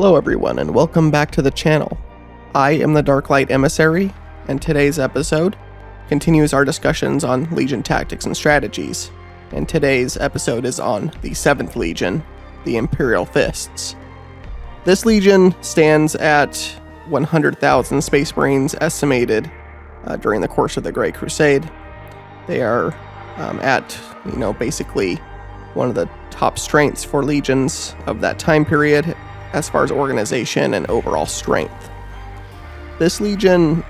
Hello everyone, and welcome back to the channel. I am the Darklight Emissary, and today's episode continues our discussions on Legion tactics and strategies. And today's episode is on the 7th Legion, the Imperial Fists. This Legion stands at 100,000 Space Marines estimated during the course of the Great Crusade. They are basically one of the top strengths for legions of that time period as far as organization and overall strength. This legion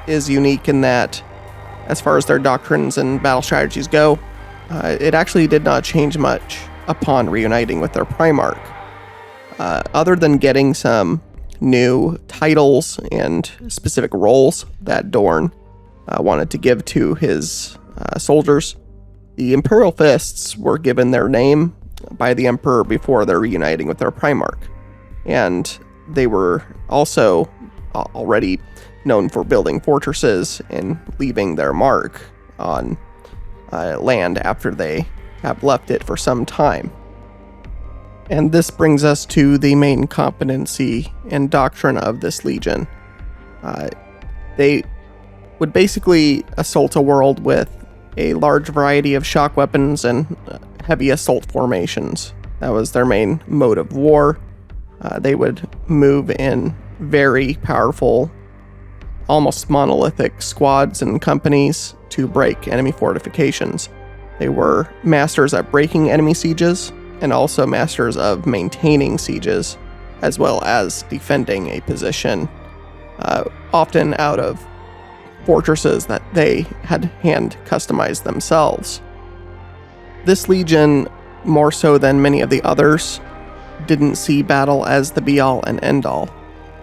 is unique in that, as far as their doctrines and battle strategies go, it actually did not change much upon reuniting with their Primarch. Other than getting some new titles and specific roles that Dorn wanted to give to his soldiers, the Imperial Fists were given their name by the Emperor before their reuniting with their Primarch. And they were also already known for building fortresses and leaving their mark on land after they have left it for some time. And this brings us to the main competency and doctrine of this legion. They would basically assault a world with a large variety of shock weapons and heavy assault formations. That was their main mode of war. They would move in very powerful, almost monolithic squads and companies to break enemy fortifications. They were masters at breaking enemy sieges and also masters of maintaining sieges, as well as defending a position, often out of fortresses that they had hand customized themselves. This legion, more so than many of the others, didn't see battle as the be-all and end-all.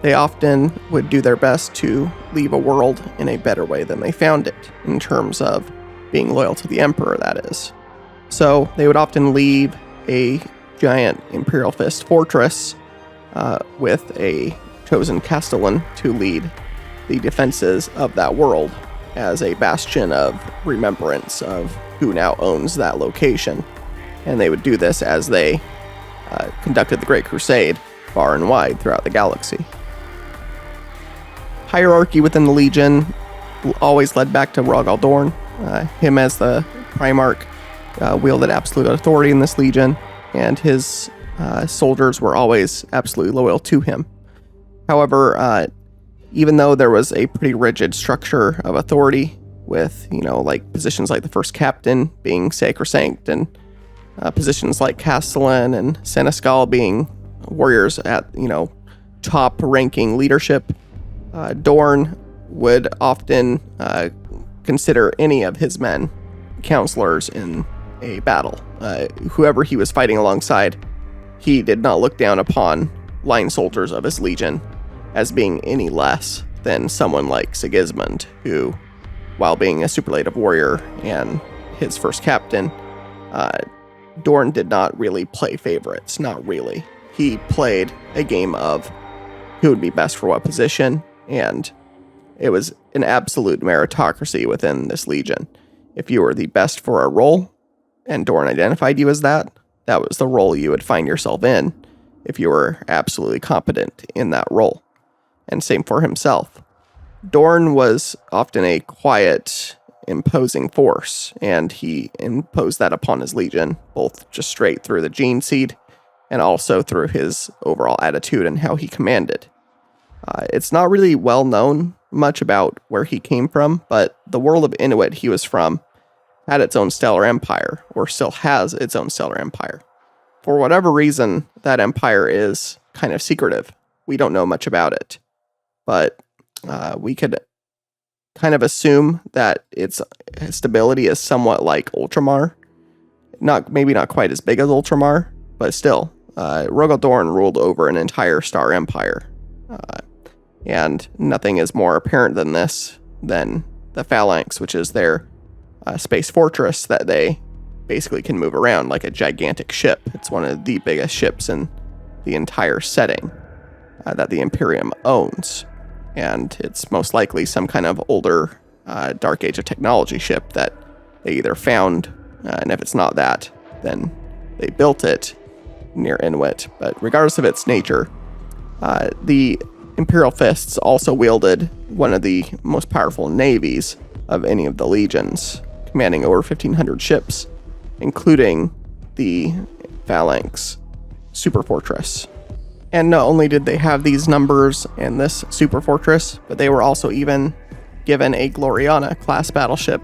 They often would do their best to leave a world in a better way than they found it, in terms of being loyal to the Emperor, that is. So they would often leave a giant Imperial Fist fortress with a chosen Castellan to lead the defenses of that world as a bastion of remembrance of who now owns that location. And they would do this as they conducted the Great Crusade far and wide throughout the galaxy. Hierarchy within the Legion always led back to Rogal Dorn. Him as the Primarch wielded absolute authority in this Legion, and his soldiers were always absolutely loyal to him. However, even though there was a pretty rigid structure of authority with, positions like the first captain being sacrosanct and positions like Castellan and Seneschal being warriors at, top ranking leadership, Dorn would often consider any of his men counselors in a battle. Whoever he was fighting alongside, he did not look down upon line soldiers of his legion as being any less than someone like Sigismund, who, while being a superlative warrior and his first captain, Dorn did not really play favorites, not really. He played a game of who would be best for what position, and it was an absolute meritocracy within this legion. If you were the best for a role, and Dorn identified you as that was the role you would find yourself in if you were absolutely competent in that role. And same for himself. Dorn was often a quiet, imposing force, and he imposed that upon his legion, both just straight through the gene seed and also through his overall attitude and how he commanded. It's not really well known much about where he came from, but the world of Inuit he was from had its own stellar empire, or still has its own stellar empire. For whatever reason, that empire is kind of secretive. We don't know much about it, but we could kind of assume that its stability is somewhat like Ultramar. Maybe not quite as big as Ultramar, but still, Rogal Dorn ruled over an entire star empire. And nothing is more apparent than this than the Phalanx, which is their space fortress that they basically can move around like a gigantic ship. It's one of the biggest ships in the entire setting that the Imperium owns. And it's most likely some kind of older Dark Age of technology ship that they either found, and if it's not that, then they built it near Inuit. But regardless of its nature, The Imperial Fists also wielded one of the most powerful navies of any of the legions, commanding over 1,500 ships, including the Phalanx super fortress. And not only did they have these numbers and this super fortress, but they were also even given a Gloriana class battleship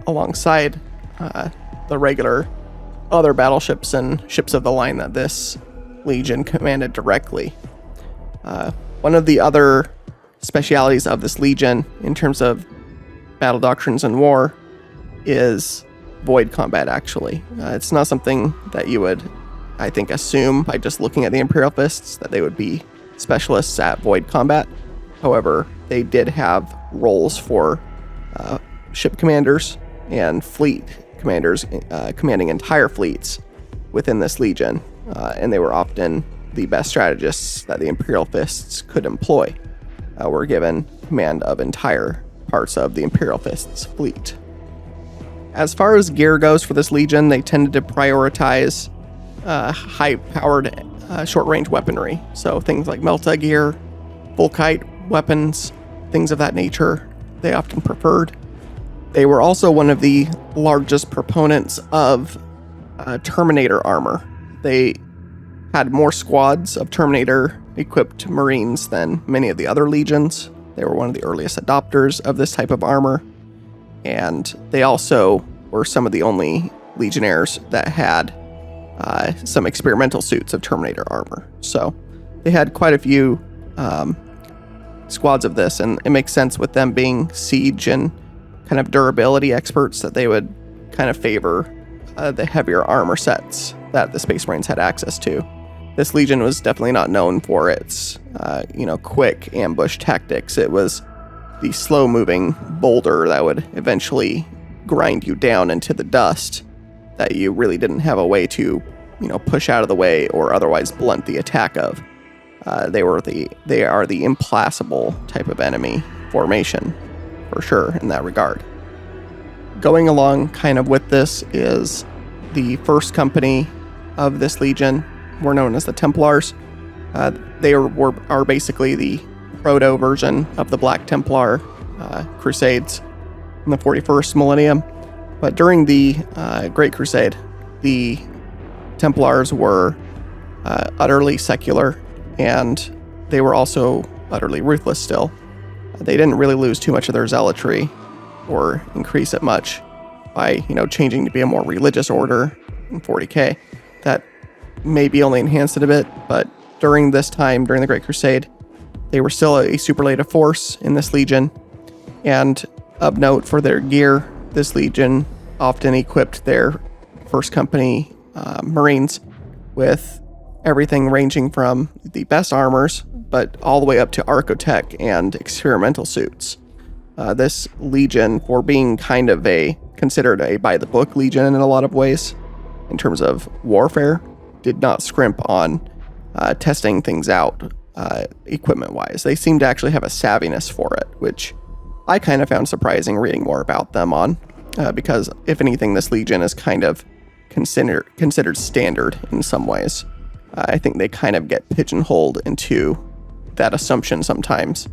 alongside the regular other battleships and ships of the line that this legion commanded directly. One of the other specialities of this legion in terms of battle doctrines and war is void combat, actually. It's not something that you would, I think, assume by just looking at the Imperial Fists that they would be specialists at void combat. However, they did have roles for ship commanders and fleet commanders commanding entire fleets within this legion, and they were often the best strategists that the Imperial Fists could employ. Were given command of entire parts of the Imperial Fists fleet. As far as gear goes for this legion, they tended to prioritize high-powered short-range weaponry. So things like Melta gear, Volkite weapons, things of that nature, they often preferred. They were also one of the largest proponents of Terminator armor. They had more squads of Terminator-equipped Marines than many of the other legions. They were one of the earliest adopters of this type of armor. And they also were some of the only legionnaires that had some experimental suits of Terminator armor. So they had quite a few squads of this, and it makes sense with them being siege and kind of durability experts that they would kind of favor the heavier armor sets that the Space Marines had access to. This legion was definitely not known for its quick ambush tactics. It was the slow-moving boulder that would eventually grind you down into the dust that you really didn't have a way to, push out of the way or otherwise blunt the attack of. They are the implacable type of enemy formation, for sure, in that regard. Going along kind of with this is the first company of this legion, were known as the Templars. They are basically the proto version of the Black Templar Crusades in the 41st millennium. But during the Great Crusade, the Templars were utterly secular, and they were also utterly ruthless still. They didn't really lose too much of their zealotry or increase it much by, changing to be a more religious order in 40k. That maybe only enhanced it a bit, but during this time, during the Great Crusade, they were still a superlative force in this legion. And of note for their gear, this legion often equipped their first company Marines with everything ranging from the best armors, but all the way up to Archotech and experimental suits. This legion, for being kind of considered a by-the-book legion in a lot of ways, in terms of warfare, did not scrimp on testing things out equipment-wise. They seem to actually have a savviness for it, which I kind of found surprising reading more about them on, because if anything, this legion is kind of considered standard in some ways. I think they kind of get pigeonholed into that assumption sometimes.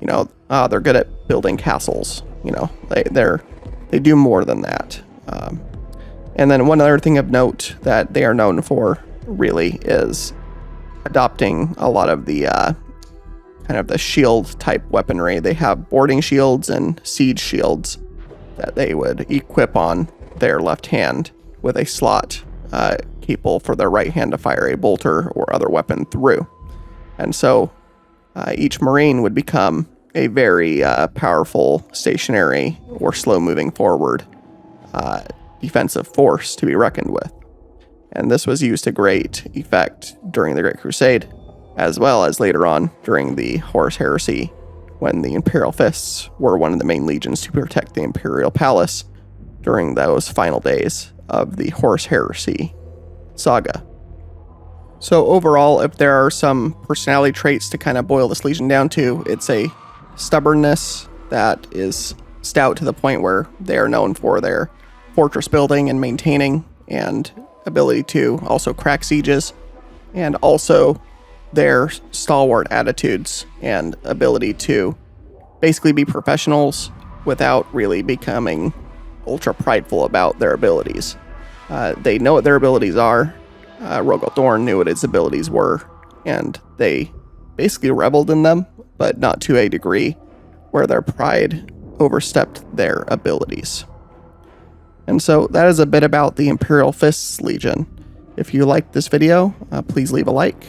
They're good at building castles. They do more than that. And then one other thing of note that they are known for really is adopting a lot of the kind of the shield type weaponry. They have boarding shields and siege shields that they would equip on their left hand with a slot capable for their right hand to fire a bolter or other weapon through. And so each Marine would become a very powerful stationary or slow moving forward defensive force to be reckoned with. And this was used to great effect during the Great Crusade, as well as later on during the Horus Heresy, when the Imperial Fists were one of the main legions to protect the Imperial Palace during those final days of the Horus Heresy saga. So overall, if there are some personality traits to kind of boil this legion down to, it's a stubbornness that is stout to the point where they are known for their fortress building and maintaining and ability to also crack sieges, and also their stalwart attitudes and ability to basically be professionals without really becoming ultra prideful about their abilities. They know what their abilities are. Rogal Dorn knew what his abilities were, and they basically reveled in them, but not to a degree where their pride overstepped their abilities. And so that is a bit about the Imperial Fists Legion. If you liked this video, please leave a like.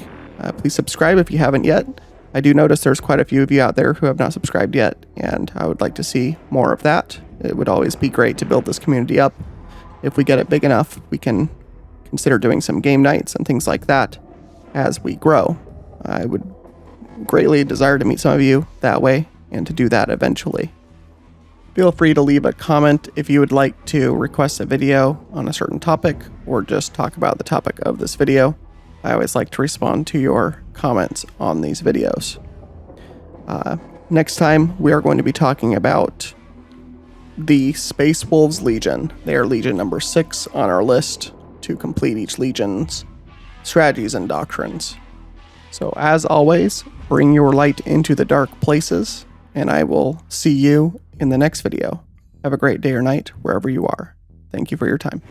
Please subscribe if you haven't yet. I do notice there's quite a few of you out there who have not subscribed yet, and I would like to see more of that. It would always be great to build this community up. If we get it big enough, we can consider doing some game nights and things like that as we grow. I would greatly desire to meet some of you that way and to do that eventually. Feel free to leave a comment if you would like to request a video on a certain topic or just talk about the topic of this video. I always like to respond to your comments on these videos. Next time, we are going to be talking about the Space Wolves Legion. They are Legion number 6 on our list to complete each Legion's strategies and doctrines. So as always, bring your light into the dark places, and I will see you in the next video. Have a great day or night wherever you are. Thank you for your time.